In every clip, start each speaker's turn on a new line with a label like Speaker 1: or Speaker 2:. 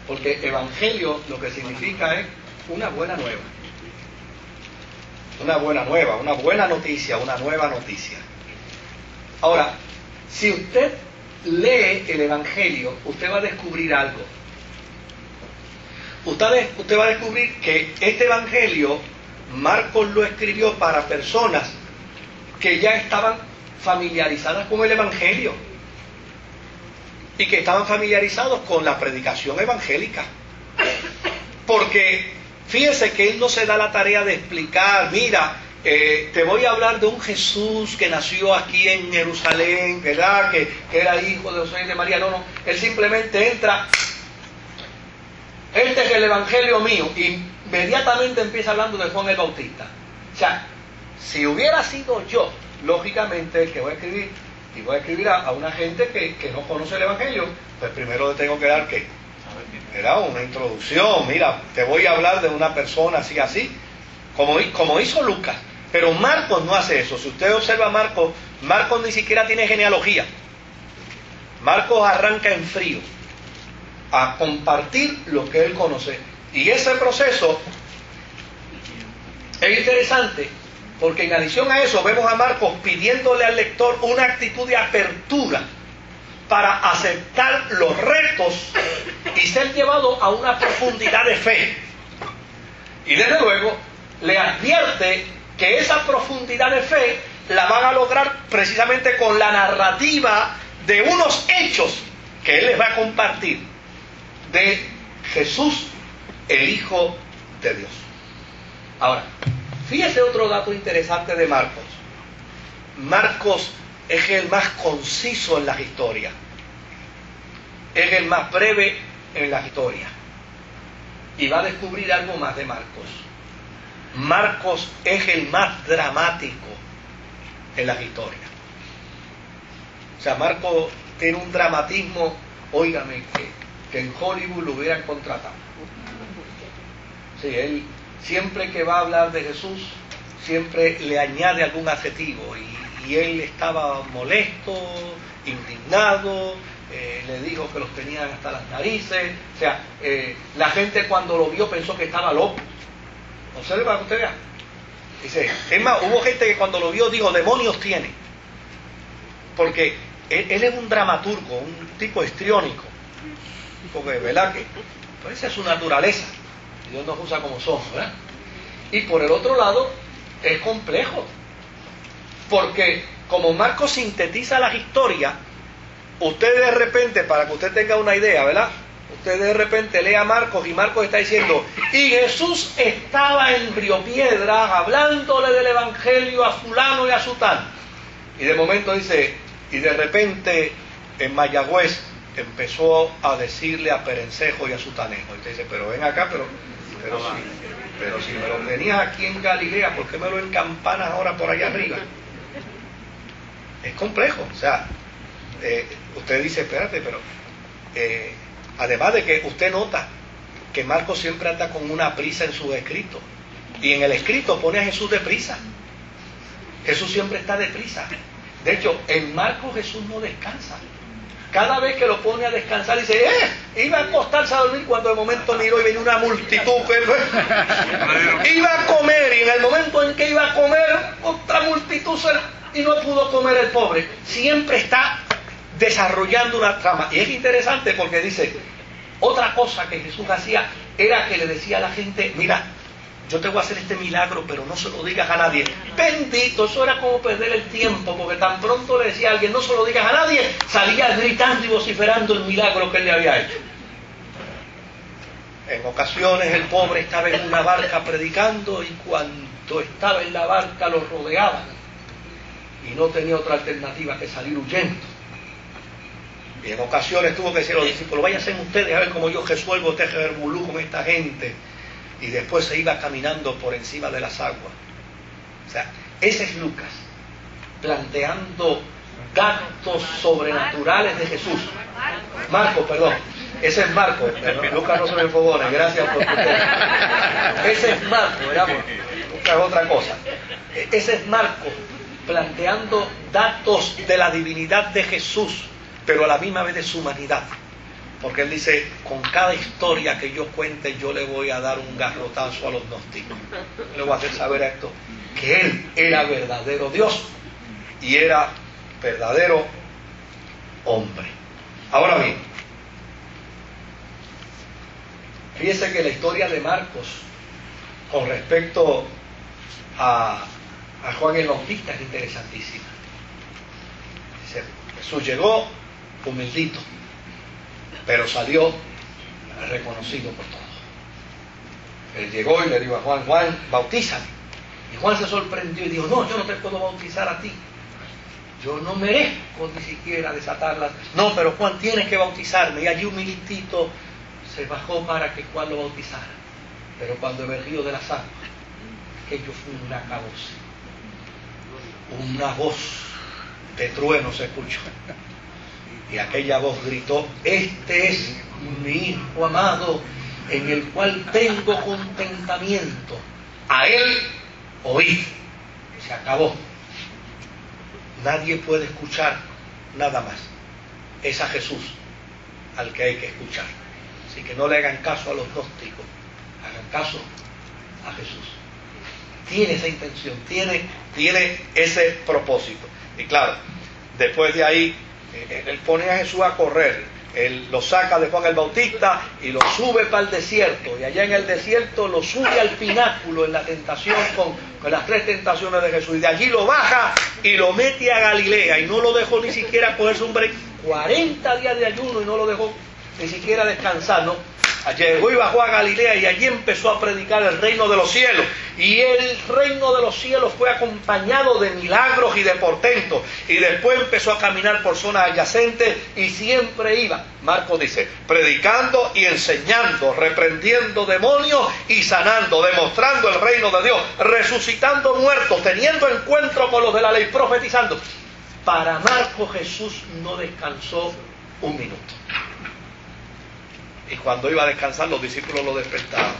Speaker 1: Porque evangelio lo que significa es una buena nueva. Una buena nueva, una buena noticia, una nueva noticia. Ahora, si usted lee el evangelio, usted va a descubrir algo. Usted va a descubrir que este evangelio, Marcos lo escribió para personas que ya estaban familiarizadas con el evangelio y que estaban familiarizados con la predicación evangélica. Porque fíjese que él no se da la tarea de explicar, mira, te voy a hablar de un Jesús que nació aquí en Jerusalén, ¿verdad? Que era hijo de José y de María. No, él simplemente entra, este es el evangelio mío, y inmediatamente empieza hablando de Juan el Bautista. O sea, si hubiera sido yo, lógicamente, el que voy a escribir, y voy a escribir a una gente que no conoce el evangelio, pues primero le tengo que dar, ¿qué? Era una introducción. Mira, te voy a hablar de una persona así, como hizo Lucas. Pero Marcos no hace eso. Si usted observa a Marcos ni siquiera tiene genealogía. Marcos arranca en frío a compartir lo que él conoce. Y ese proceso es interesante, porque en adición a eso vemos a Marcos pidiéndole al lector una actitud de apertura para aceptar los retos y ser llevado a una profundidad de fe. Y desde luego le advierte que esa profundidad de fe la van a lograr precisamente con la narrativa de unos hechos que él les va a compartir de Jesús, el Hijo de Dios. Ahora, fíjese otro dato interesante de Marcos. Marcos es el más conciso en las historias. Es el más breve en las historias. Y va a descubrir algo más de Marcos. Marcos es el más dramático en las historias. O sea, Marcos tiene un dramatismo, óigame, que en Hollywood lo hubieran contratado. Sí, él siempre que va a hablar de Jesús, siempre le añade algún adjetivo. Y él estaba molesto, indignado, le dijo que los tenían hasta las narices. O sea, la gente cuando lo vio pensó que estaba loco. Observe para que usted vea. Dice, es más, hubo gente que cuando lo vio dijo, demonios tiene. Porque él es un dramaturgo, un tipo histriónico. Porque, ¿verdad? Que pues esa es su naturaleza. Dios nos usa como somos, ¿verdad? Y por el otro lado, es complejo. Porque como Marcos sintetiza las historias, usted de repente, para que usted tenga una idea, ¿verdad? Usted de repente lee a Marcos y Marcos está diciendo, y Jesús estaba en Río Piedras hablándole del evangelio a fulano y a sutano. Y de momento dice, y de repente en Mayagüez empezó a decirle a Perencejo y a Sutanejo. Y usted dice, pero ven acá, pero si me lo tenías aquí en Galilea, ¿por qué me lo encampanas ahora por allá arriba? Es complejo. O sea, usted dice, espérate, pero además de que usted nota que Marcos siempre anda con una prisa en sus escritos, y en el escrito pone a Jesús deprisa. Jesús siempre está deprisa. De hecho, en Marcos Jesús no descansa. Cada vez que lo pone a descansar dice, iba a acostarse a dormir, cuando de momento miró y venía una multitud, iba a comer, y en el momento en que iba a comer, otra multitud y no pudo comer el pobre. Siempre está desarrollando una trama. Y es interesante porque dice, otra cosa que Jesús hacía era que le decía a la gente, mira, yo te voy a hacer este milagro, pero no se lo digas a nadie. Bendito, eso era como perder el tiempo, porque tan pronto le decía a alguien, no se lo digas a nadie, salía gritando y vociferando el milagro que él le había hecho. En ocasiones el pobre estaba en una barca predicando, y cuando estaba en la barca lo rodeaban y no tenía otra alternativa que salir huyendo. Y en ocasiones tuvo que decir a los discípulos, váyanse ustedes a ver cómo yo resuelvo este revolú con esta gente. Y después se iba caminando por encima de las aguas. O sea, ese es Lucas, planteando datos sobrenaturales de Jesús. Marcos, perdón. Ese es Marcos. Lucas no se me enfogone, gracias por usted. Ese es Marcos, ¿verdad? Lucas es otra cosa. Ese es Marcos, planteando datos de la divinidad de Jesús, pero a la misma vez de su humanidad. Porque él dice, con cada historia que yo cuente, yo le voy a dar un garrotazo a los gnósticos. Le voy a hacer saber a esto, que él era verdadero Dios y era verdadero hombre. Ahora bien, fíjese que la historia de Marcos con respecto a Juan el Bautista es interesantísima. Dice, Jesús llegó humildito, pero salió reconocido por todos. Él llegó y le dijo a Juan, Juan, bautízame. Y Juan se sorprendió y dijo, no, yo no te puedo bautizar a ti. Yo no merezco ni siquiera desatarlas. No, pero Juan, tienes que bautizarme. Y allí humilitito se bajó para que Juan lo bautizara. Pero cuando emergió de las aguas, aquello fue un acabose. Una voz de trueno se escuchó. Y aquella voz gritó, este es mi Hijo amado, en el cual tengo contentamiento. A él oíd. Se acabó. Nadie puede escuchar nada más. Es a Jesús al que hay que escuchar. Así que no le hagan caso a los gnósticos, hagan caso a Jesús. Tiene esa intención, tiene ese propósito. Y claro, después de ahí, él pone a Jesús a correr. Él lo saca de Juan el Bautista y lo sube para el desierto. Y allá en el desierto lo sube al pináculo en la tentación con las 3 tentaciones de Jesús. Y de allí lo baja y lo mete a Galilea. Y no lo dejó ni siquiera cogerse un break. 40 días de ayuno y no lo dejó ni siquiera descansar, ¿no? Llegó y bajó a Galilea y allí empezó a predicar el reino de los cielos. Y el reino de los cielos fue acompañado de milagros y de portentos. Y después empezó a caminar por zonas adyacentes y siempre iba, Marcos dice, predicando y enseñando, reprendiendo demonios y sanando, demostrando el reino de Dios, resucitando muertos, teniendo encuentro con los de la ley, profetizando. Para Marcos, Jesús no descansó un minuto. Y cuando iba a descansar, los discípulos lo despertaban.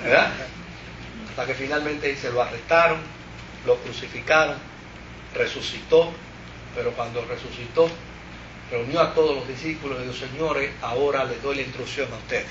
Speaker 1: ¿Verdad? Hasta que finalmente se lo arrestaron, lo crucificaron, resucitó. Pero cuando resucitó, reunió a todos los discípulos y dijo, señores, ahora les doy la instrucción a ustedes.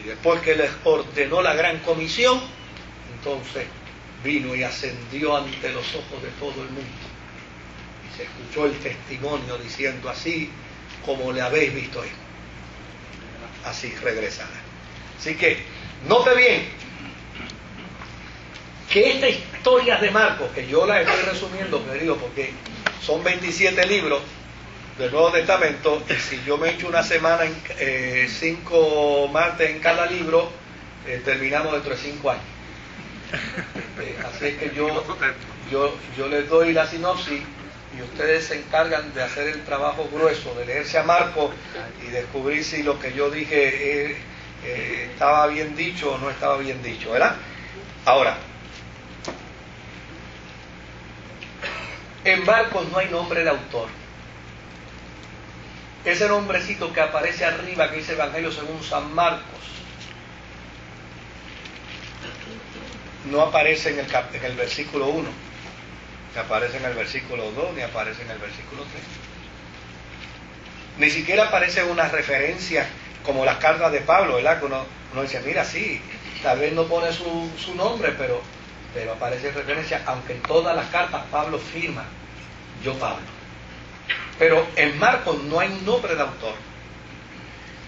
Speaker 1: Y después que les ordenó la gran comisión, entonces vino y ascendió ante los ojos de todo el mundo. Y se escuchó el testimonio diciendo así, como le habéis visto hoy, así regresará. Así que, note bien, que esta historia de Marcos, que yo la estoy resumiendo, querido, porque son 27 libros del Nuevo Testamento, y si yo me echo una semana, 5 martes en cada libro, terminamos dentro de 5 años. Así es que yo les doy la sinopsis, y ustedes se encargan de hacer el trabajo grueso, de leerse a Marcos y descubrir si lo que yo dije estaba bien dicho o no estaba bien dicho, ¿verdad? Ahora, en Marcos no hay nombre de autor. Ese nombrecito que aparece arriba, que dice Evangelio según San Marcos, no aparece en el versículo 1. Ni aparece en el versículo 2, ni aparece en el versículo 3. Ni siquiera aparece una referencia como las cartas de Pablo, ¿verdad? Que uno dice, mira, sí, tal vez no pone su nombre, pero aparece referencia, aunque en todas las cartas Pablo firma, yo Pablo. Pero en Marcos no hay un nombre de autor.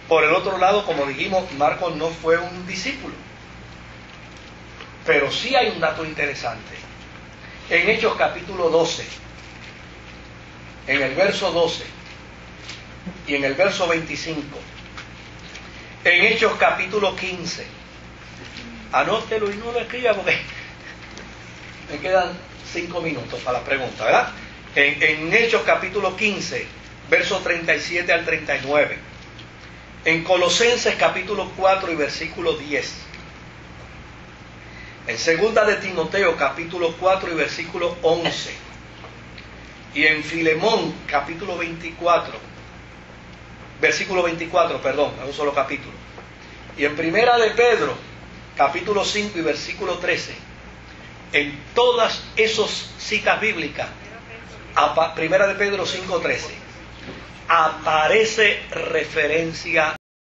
Speaker 1: Por el otro lado, como dijimos, Marcos no fue un discípulo. Pero sí hay un dato interesante. En Hechos capítulo 12, en el verso 12 y en el verso 25, en Hechos capítulo 15, anótelo y no lo escriba porque me quedan 5 minutos para la pregunta, ¿verdad? En Hechos capítulo 15, versos 37 al 39, en Colosenses capítulo 4 y versículo 10, en segunda de Timoteo capítulo 4 y versículo 11, y en Filemón capítulo 24, versículo 24, perdón, es un solo capítulo, y en primera de Pedro capítulo 5 y versículo 13, en todas esas citas bíblicas, primera de Pedro 5:13, aparece referencia